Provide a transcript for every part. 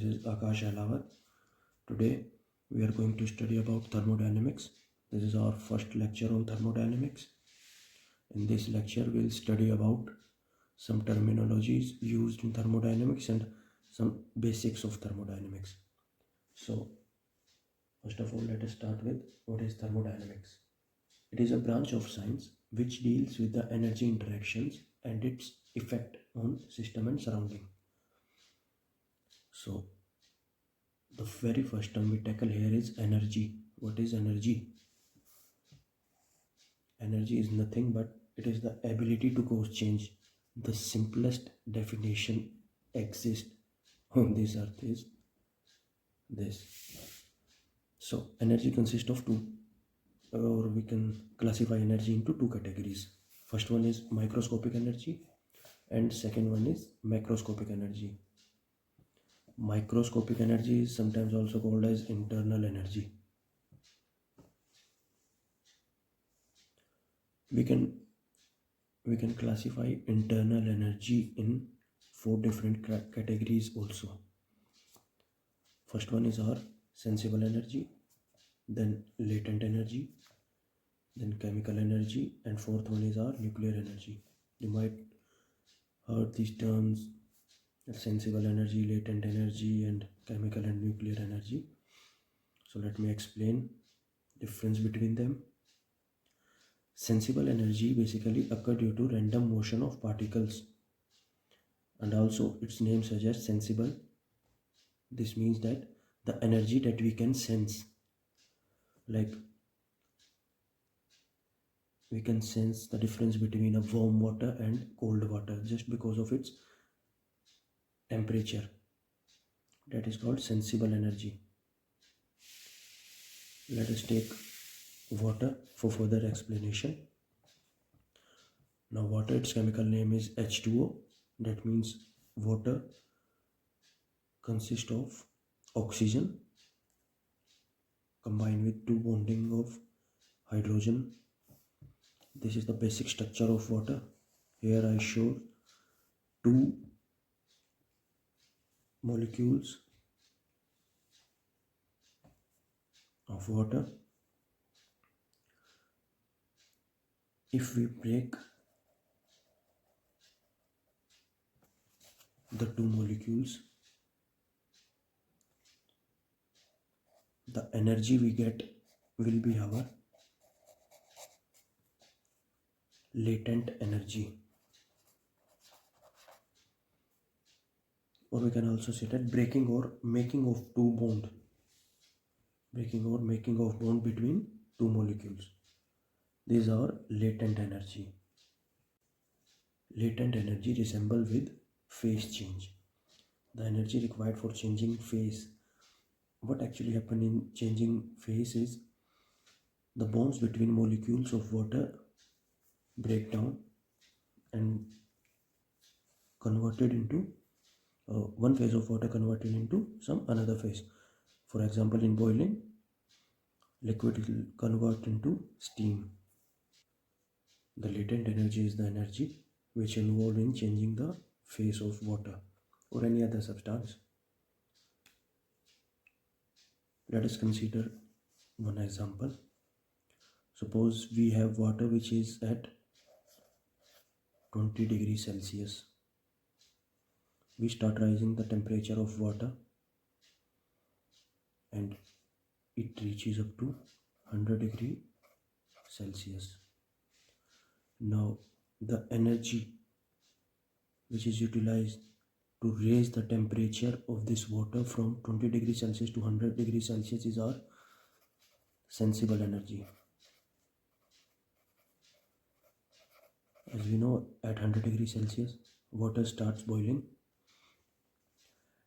is Akash Alawat. Today we are going to study about thermodynamics. This is our first lecture on thermodynamics. In this lecture we'll study about some terminologies used in thermodynamics and some basics of thermodynamics. So first of all, let us start with what is thermodynamics. It is a branch of science which deals with the energy interactions and its effect on system and surrounding. So the very first term we tackle here is energy. What is energy? Energy is nothing but it is the ability to cause change. The simplest definition exists on this earth is this. So energy consists of two, or we can classify energy into two categories. First one is microscopic energy and second one is macroscopic energy. Microscopic energy is sometimes also called as internal energy. We can classify internal energy in four different categories also. First one is our sensible energy, then latent energy, then chemical energy, and fourth one is our nuclear energy. You might heard these terms: sensible energy, latent energy, and chemical and nuclear energy. So let me explain difference between them. Sensible energy basically occur due to random motion of particles, and also its name suggests sensible. This means that the energy that we can sense, like we can sense the difference between a warm water and cold water just because of its temperature. That is called sensible energy. Let us take water for further explanation. Now water, its chemical name is H2O. That means water consists of oxygen combined with two bonding of hydrogen. This is the basic structure of water. Here I show two molecules of water. If we break the two molecules, the energy we get will be our latent energy, or we can also say that breaking or making of bond between two molecules. These are latent energy. Latent energy resemble with phase change. The energy required for changing phase. What actually happens in changing phase is the bonds between molecules of water break down and converted into one phase of water converted into some another phase. For example, in boiling, liquid will convert into steam. The latent energy is the energy which involved in changing the phase of water or any other substance. Let us consider one example. Suppose we have water which is at 20 degrees Celsius. We start raising the temperature of water and it reaches up to 100 degrees Celsius. Now the energy which is utilized to raise the temperature of this water from 20 degrees Celsius to 100 degrees Celsius is our sensible energy. As we know, at 100 degrees Celsius, water starts boiling,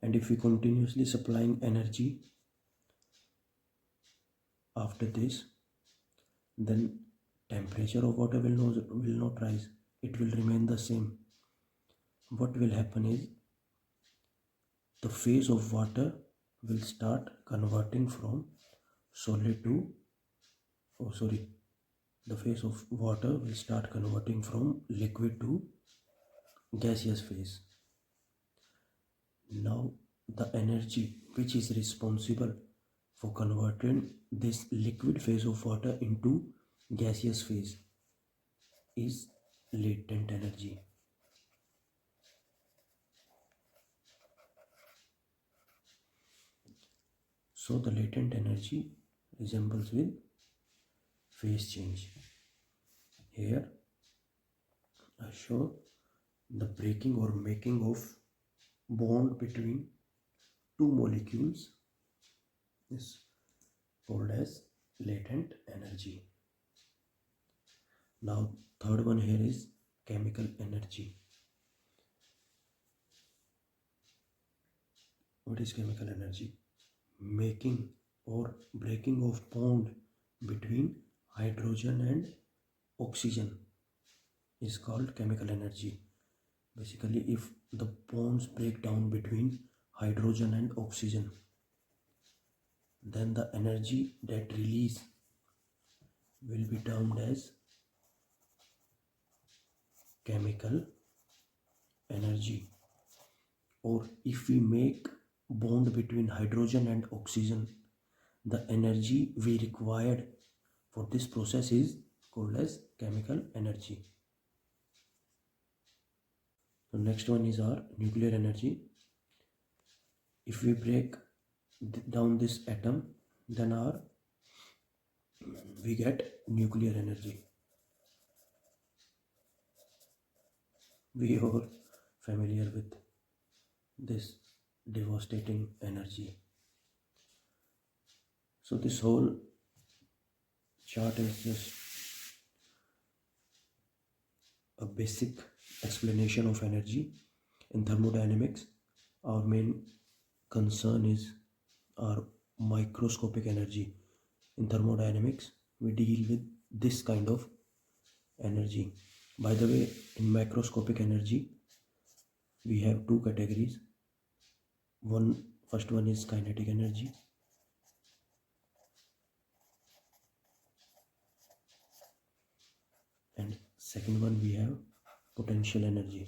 and if we continuously supplying energy after this, then temperature of water will not rise. It will remain the same. What will happen is the phase of water will start converting from solid to the phase of water will start converting from liquid to gaseous phase. Now the energy which is responsible for converting this liquid phase of water into gaseous phase is latent energy. So the latent energy resembles with phase change. Here I show the breaking or making of bond between two molecules is called as latent energy. Now third one here is chemical energy. What is chemical energy? Making or breaking of bond between hydrogen and oxygen is called chemical energy. Basically, if the bonds break down between hydrogen and oxygen, then the energy that release will be termed as chemical energy. Or if we make bond between hydrogen and oxygen, the energy we required for this process is called as chemical energy. So next one is our nuclear energy. If we break down this atom, then we get nuclear energy. We are familiar with this devastating energy. So this whole chart is just a basic explanation of energy. In thermodynamics, our main concern is our microscopic energy. In thermodynamics, we deal with this kind of energy. By the way, in microscopic energy, we have two categories. First one is kinetic energy, and second one we have potential energy.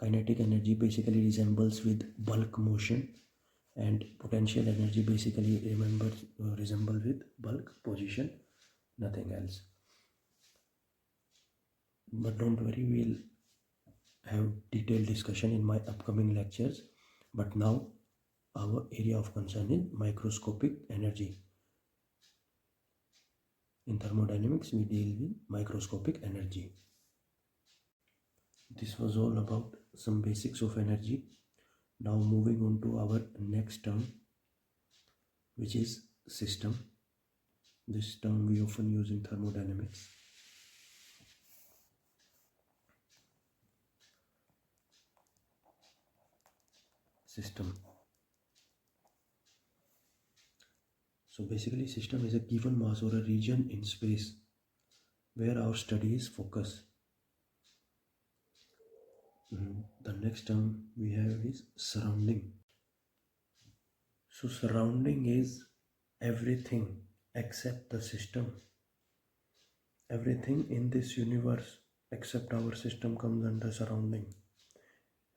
Kinetic energy basically resembles with bulk motion, and potential energy basically resemble with bulk position, nothing else. But don't worry, we'll have detailed discussion in my upcoming lectures. But now our area of concern is microscopic energy. In thermodynamics, we deal with microscopic energy. This was all about some basics of energy. Now moving on to our next term, which is system. This term we often use in thermodynamics. System. So basically, system is a given mass or a region in space where our studies focus. The next term we have is surrounding. So surrounding is everything except the system. Everything in this universe except our system comes under surrounding.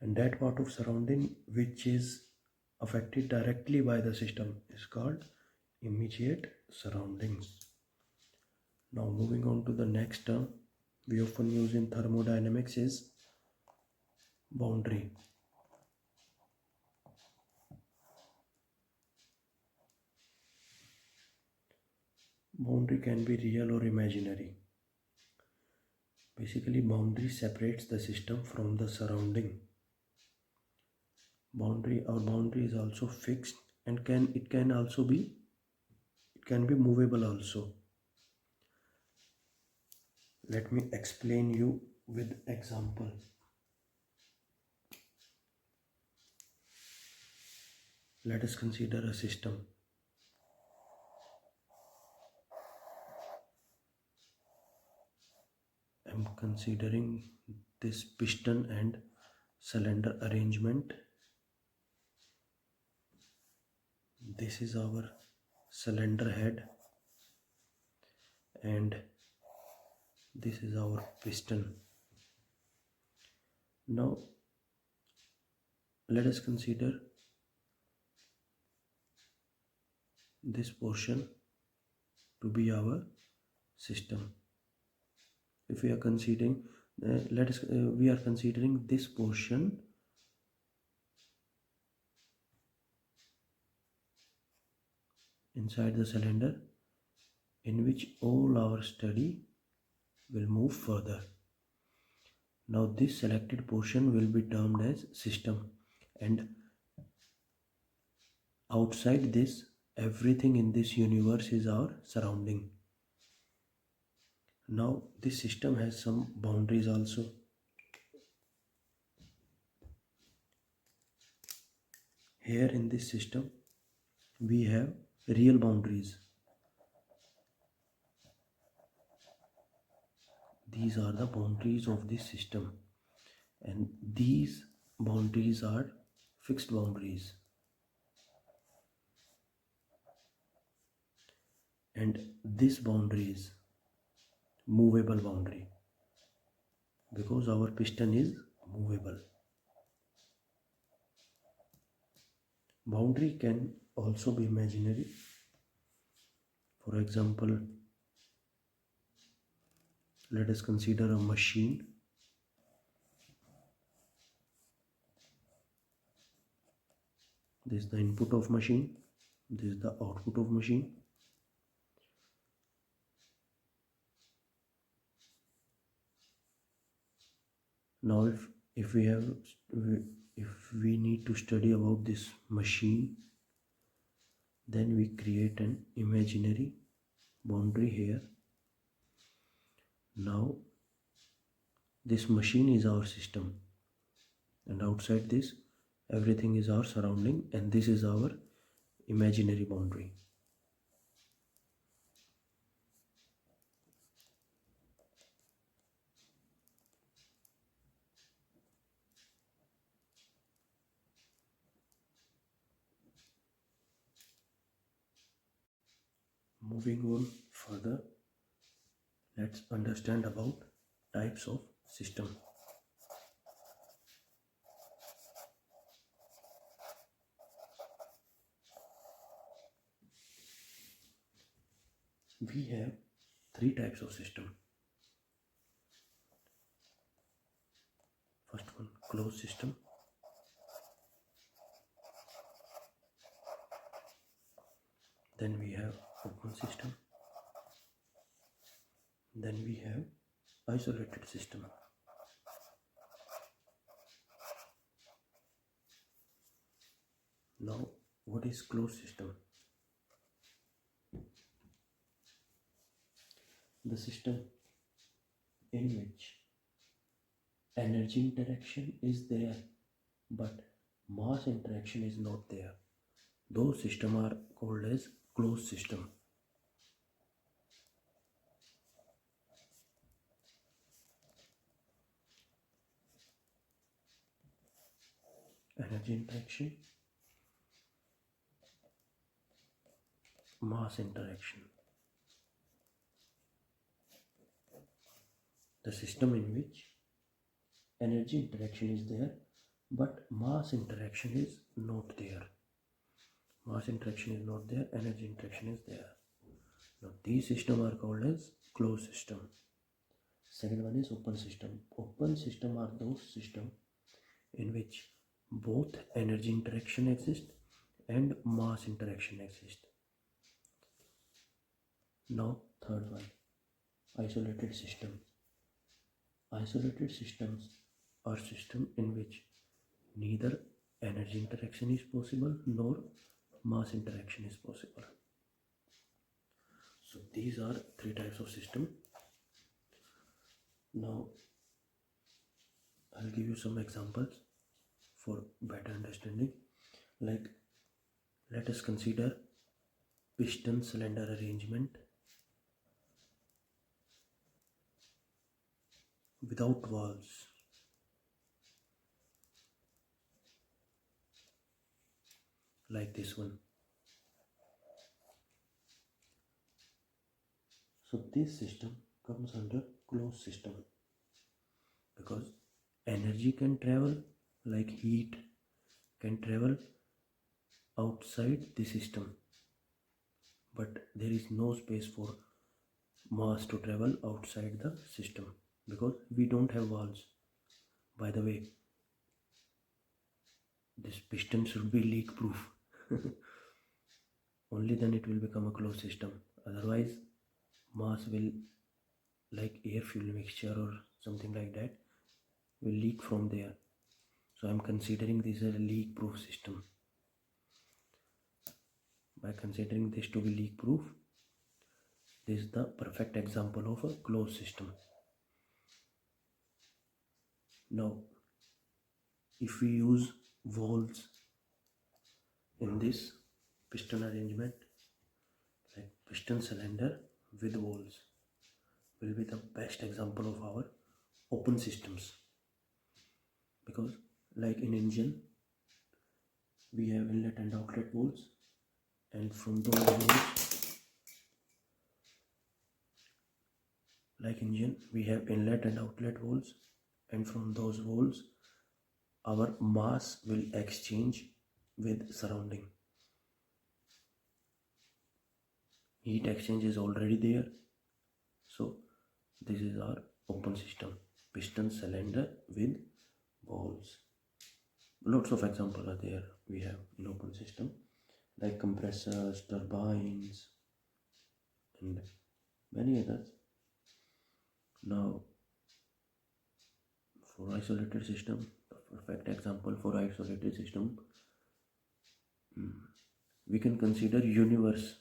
And that part of surrounding which is affected directly by the system is called immediate surroundings. Now moving on to the next term we often use in thermodynamics is boundary. Boundary can be real or imaginary. Basically, boundary separates the system from the surrounding. Our boundary is also fixed and can be movable also. Let me explain you with example. Let us consider a system. I'm considering this piston and cylinder arrangement. This is our cylinder head, and this is our piston. Now let us consider this portion to be our system. If we are considering we are considering this portion inside the cylinder in which all our study will move further. Now this selected portion will be termed as system, and outside this everything in this universe is our surrounding. Now this system has some boundaries also. Here in this system we have real boundaries. These are the boundaries of this system, and these boundaries are fixed boundaries, and this boundary is movable boundary because our piston is movable. Boundary can also be imaginary. For example, let us consider a machine. This is the input of machine, this is the output of machine. Now if we need to study about this machine, then we create an imaginary boundary here. Now this machine is our system, and outside this everything is our surrounding, and this is our imaginary boundary. Moving on further, let's understand about types of system. We have three types of system. First one, closed system. Then we have open system. Then we have isolated system. Now, what is closed system? The system in which energy interaction is there but mass interaction is not there. Those systems are called as closed system. Energy interaction, mass interaction. The system in which energy interaction is there but mass interaction is not there. Mass interaction is not there, energy interaction is there. Now these systems are called as closed system. Second one is open system. Open system are those systems in which both energy interaction exists and mass interaction exists. Now third one, isolated systems. Isolated systems are systems in which neither energy interaction is possible nor mass interaction is possible. So these are three types of system. Now I'll give you some examples for better understanding. Like, let us consider piston cylinder arrangement without valves. Like this one. So this system comes under closed system because energy can travel, like heat can travel outside the system, but there is no space for mass to travel outside the system because we don't have walls. By the way, this piston should be leak proof. Only then it will become a closed system. Otherwise, mass will, like air fuel mixture or something like that, will leak from there. So I'm considering this as a leak proof system. By considering this to be leak proof, this is the perfect example of a closed system. Now, if we use valves in this piston arrangement, like piston cylinder with valves will be the best example of our open systems, because like in engine we have inlet and outlet valves, and from those valves, like engine we have inlet and outlet valves, and from those valves our mass will exchange with surrounding. Heat exchange is already there. So this is our open system, piston cylinder with valves. Lots of examples are there we have in open system, like compressors, turbines, and many others. Now, for isolated system, the perfect example for isolated system, we can consider universe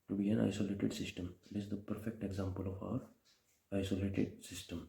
to be an isolated system. It is the perfect example of our isolated system.